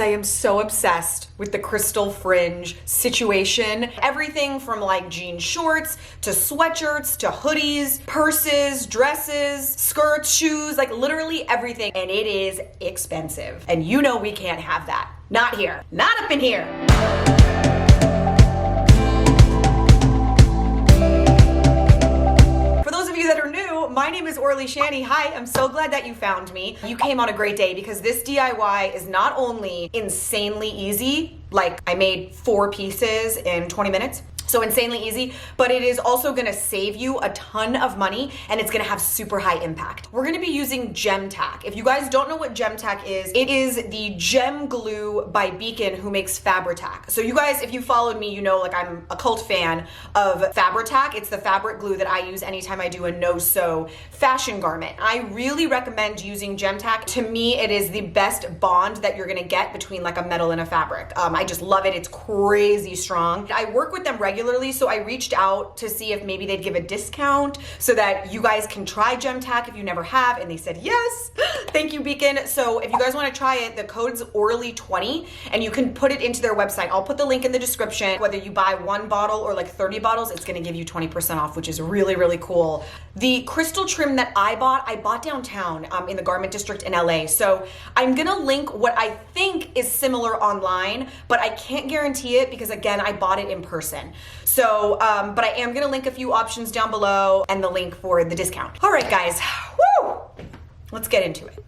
I am so obsessed with the crystal fringe situation. Everything from like jean shorts to sweatshirts to hoodies, purses, dresses, skirts, shoes, like literally everything. And it is expensive. And you know we can't have that. Not here. Not up in here. That are new, my name is Orly Shani. Hi, I'm so glad that you found me. You came on a great day because this DIY is not only insanely easy, like I made 4 pieces in 20 minutes, so insanely easy, but it is also gonna save you a ton of money and it's gonna have super high impact. We're gonna be using GemTac. If you guys don't know what GemTac is, it is the gem glue by Beacon who makes Fabri-Tac. So you guys, if you followed me, you know like I'm a cult fan of Fabri-Tac. It's the fabric glue that I use anytime I do a no-sew fashion garment. I really recommend using GemTac. To me, it is the best bond that you're gonna get between like a metal and a fabric. I just love it. It's crazy strong. I work with them regularly, so I reached out to see if maybe they'd give a discount so that you guys can try GemTac if you never have, and they said yes. Thank you, Beacon. So if you guys want to try it, the code's Orly20 and you can put it into their website. I'll put the link in the description. Whether you buy 1 bottle or like 30 bottles, it's going to give you 20% off, which is really, really cool. The crystal trim that I bought downtown in the garment district in LA. So I'm going to link what I think is similar online, but I can't guarantee it because again, I bought it in person. So, but I am gonna link a few options down below and the link for the discount. All right, guys, woo! Let's get into it.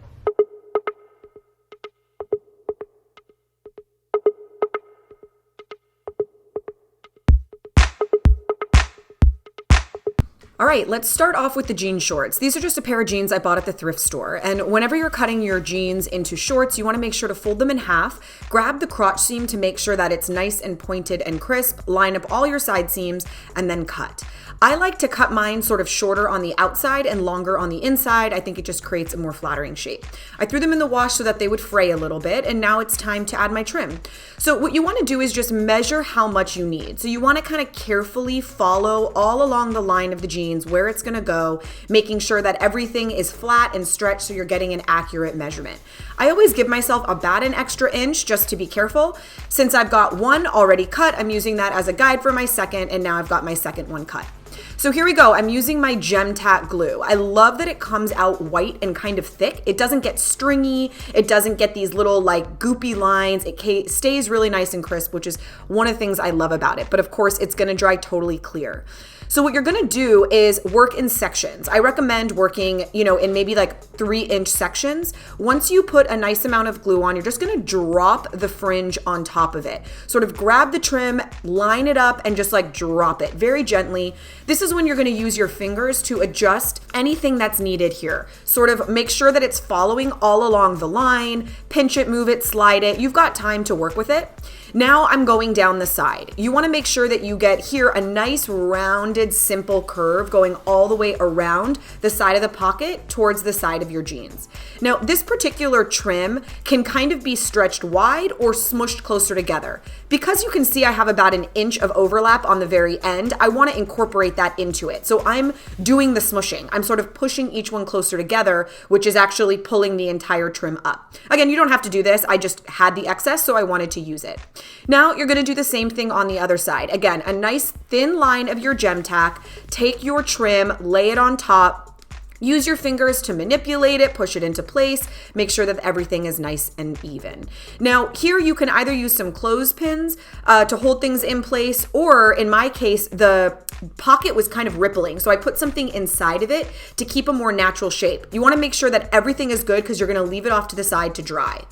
All right, let's start off with the jean shorts. These are just a pair of jeans I bought at the thrift store. And whenever you're cutting your jeans into shorts, you wanna make sure to fold them in half, grab the crotch seam to make sure that it's nice and pointed and crisp, line up all your side seams, and then cut. I like to cut mine sort of shorter on the outside and longer on the inside. I think it just creates a more flattering shape. I threw them in the wash so that they would fray a little bit, and now it's time to add my trim. So what you wanna do is just measure how much you need. So you wanna kind of carefully follow all along the line of the jeans where it's gonna go, making sure that everything is flat and stretched so you're getting an accurate measurement. I always give myself about an extra inch just to be careful. Since I've got one already cut, I'm using that as a guide for my second, and now I've got my second one cut. So here we go. I'm using my GemTac glue. I love that it comes out white and kind of thick. It doesn't get stringy. It doesn't get these little like goopy lines. It stays really nice and crisp, which is one of the things I love about it. But of course, it's gonna dry totally clear. So what you're gonna do is work in sections. I recommend working, in maybe like 3-inch sections. Once you put a nice amount of glue on, you're just gonna drop the fringe on top of it. Sort of grab the trim, line it up, and just like drop it very gently. This is when you're gonna use your fingers to adjust anything that's needed here. Sort of make sure that it's following all along the line, pinch it, move it, slide it. You've got time to work with it. Now I'm going down the side. You wanna make sure that you get here a nice rounded, simple curve going all the way around the side of the pocket towards the side of your jeans. Now, this particular trim can kind of be stretched wide or smushed closer together. Because you can see I have about 1 inch of overlap on the very end, I wanna incorporate that into it. So I'm doing the smushing. I'm sort of pushing each one closer together, which is actually pulling the entire trim up. Again, you don't have to do this. I just had the excess, so I wanted to use it. Now you're gonna do the same thing on the other side. Again, a nice thin line of your GemTac, take your trim, lay it on top, use your fingers to manipulate it, push it into place, make sure that everything is nice and even. Now here you can either use some clothespins to hold things in place, or in my case, the pocket was kind of rippling, so I put something inside of it to keep a more natural shape. You wanna make sure that everything is good because you're gonna leave it off to the side to dry.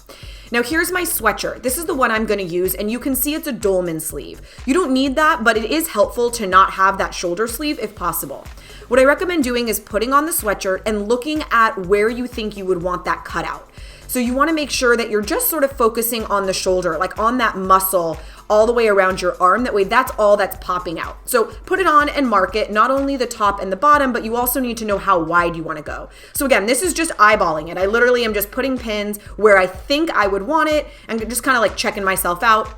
Now here's my sweatshirt. This is the one I'm gonna use, and you can see it's a dolman sleeve. You don't need that, but it is helpful to not have that shoulder sleeve if possible. What I recommend doing is putting on the sweatshirt and looking at where you think you would want that cut out. So you wanna make sure that you're just sort of focusing on the shoulder, like on that muscle all the way around your arm. That way, that's all that's popping out. So put it on and mark it, not only the top and the bottom, but you also need to know how wide you wanna go. So again, this is just eyeballing it. I literally am just putting pins where I think I would want it and just kind of like checking myself out.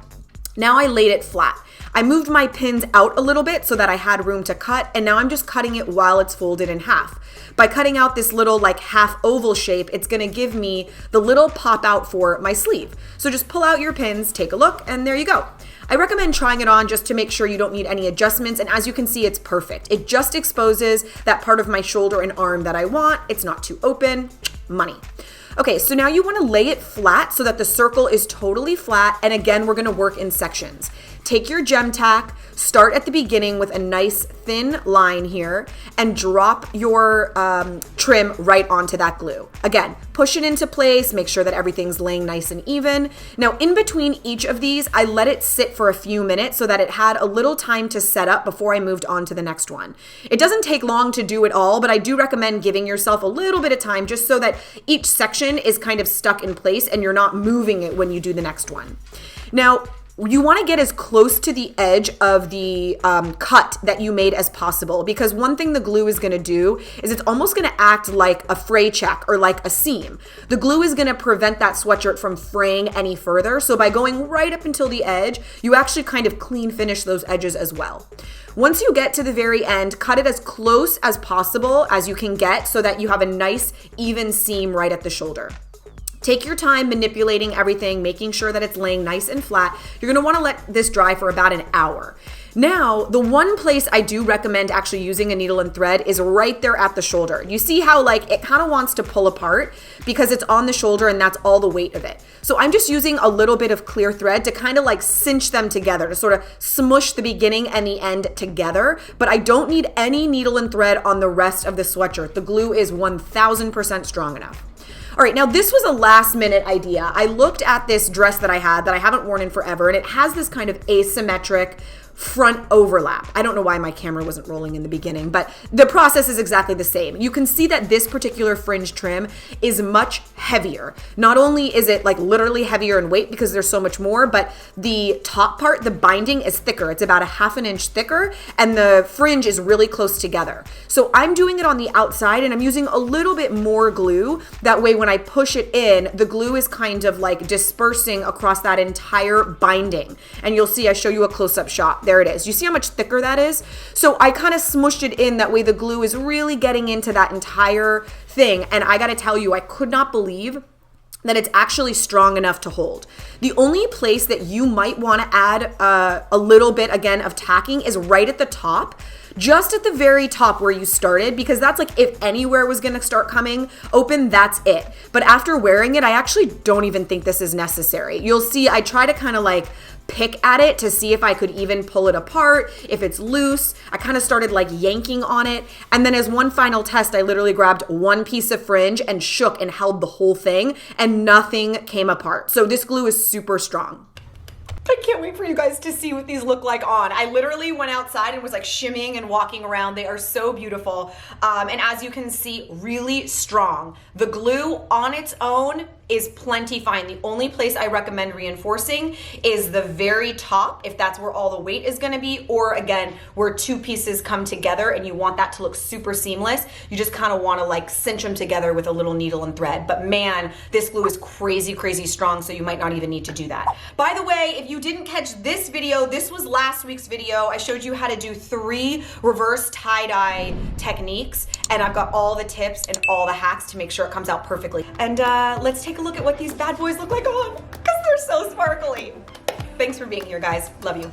Now I laid it flat. I moved my pins out a little bit so that I had room to cut, and now I'm just cutting it while it's folded in half. By cutting out this little like half oval shape, it's gonna give me the little pop out for my sleeve. So just pull out your pins, take a look, and there you go. I recommend trying it on just to make sure you don't need any adjustments, and as you can see, it's perfect. It just exposes that part of my shoulder and arm that I want. It's not too open. Money. Okay, so now you want to lay it flat so that the circle is totally flat, and again, we're going to work in sections. Take your GemTac, start at the beginning with a nice thin line here, and drop your trim right onto that glue. Again, push it into place, make sure that everything's laying nice and even. Now, in between each of these, I let it sit for a few minutes so that it had a little time to set up before I moved on to the next one. It doesn't take long to do it all, but I do recommend giving yourself a little bit of time just so that each section is kind of stuck in place and you're not moving it when you do the next one. Now, you want to get as close to the edge of the cut that you made as possible, because one thing the glue is going to do is it's almost going to act like a fray check or like a seam. The glue is going to prevent that sweatshirt from fraying any further. So by going right up until the edge, you actually kind of clean finish those edges as well. Once you get to the very end, cut it as close as possible as you can get so that you have a nice even seam right at the shoulder. Take your time manipulating everything, making sure that it's laying nice and flat. You're gonna wanna let this dry for about an hour. Now, the one place I do recommend actually using a needle and thread is right there at the shoulder. You see how like it kind of wants to pull apart because it's on the shoulder and that's all the weight of it. So I'm just using a little bit of clear thread to kind of like cinch them together, to sort of smush the beginning and the end together, but I don't need any needle and thread on the rest of the sweatshirt. The glue is 1000% strong enough. All right, now this was a last minute idea. I looked at this dress that I had that I haven't worn in forever, and it has this kind of asymmetric front overlap. I don't know why my camera wasn't rolling in the beginning, but the process is exactly the same. You can see that this particular fringe trim is much heavier. Not only is it like literally heavier in weight because there's so much more, but the top part, the binding is thicker. It's about a ½ an inch thicker, and the fringe is really close together. So I'm doing it on the outside, and I'm using a little bit more glue. That way when I push it in, the glue is kind of like dispersing across that entire binding. And you'll see, I show you a close-up shot. There it is. You see how much thicker that is? So I kind of smushed it in, that way the glue is really getting into that entire thing. And I gotta tell you, I could not believe that it's actually strong enough to hold. The only place that you might want to add a little bit again of tacking is right at the top, just at the very top where you started, because that's like if anywhere was going to start coming open, that's it. But after wearing it, I actually don't even think this is necessary. You'll see I try to kind of like pick at it to see if I could even pull it apart, if it's loose. I kind of started like yanking on it. And then as one final test, I literally grabbed one piece of fringe and shook and held the whole thing, and nothing came apart. So this glue is super strong. I can't wait for you guys to see what these look like on. I literally went outside and was like shimmying and walking around. They are so beautiful. And as you can see, really strong. The glue on its own is plenty fine. The only place I recommend reinforcing is the very top, if that's where all the weight is gonna be, or again, where two pieces come together and you want that to look super seamless, you just kind of wanna like cinch them together with a little needle and thread. But man, this glue is crazy, crazy strong, so you might not even need to do that. By the way, if you didn't catch this video, this was last week's video. I showed you how to do 3 reverse tie-dye techniques, and I've got all the tips and all the hacks to make sure it comes out perfectly. And let's take a look at what these bad boys look like on, because they're so sparkly. Thanks for being here, guys. Love you.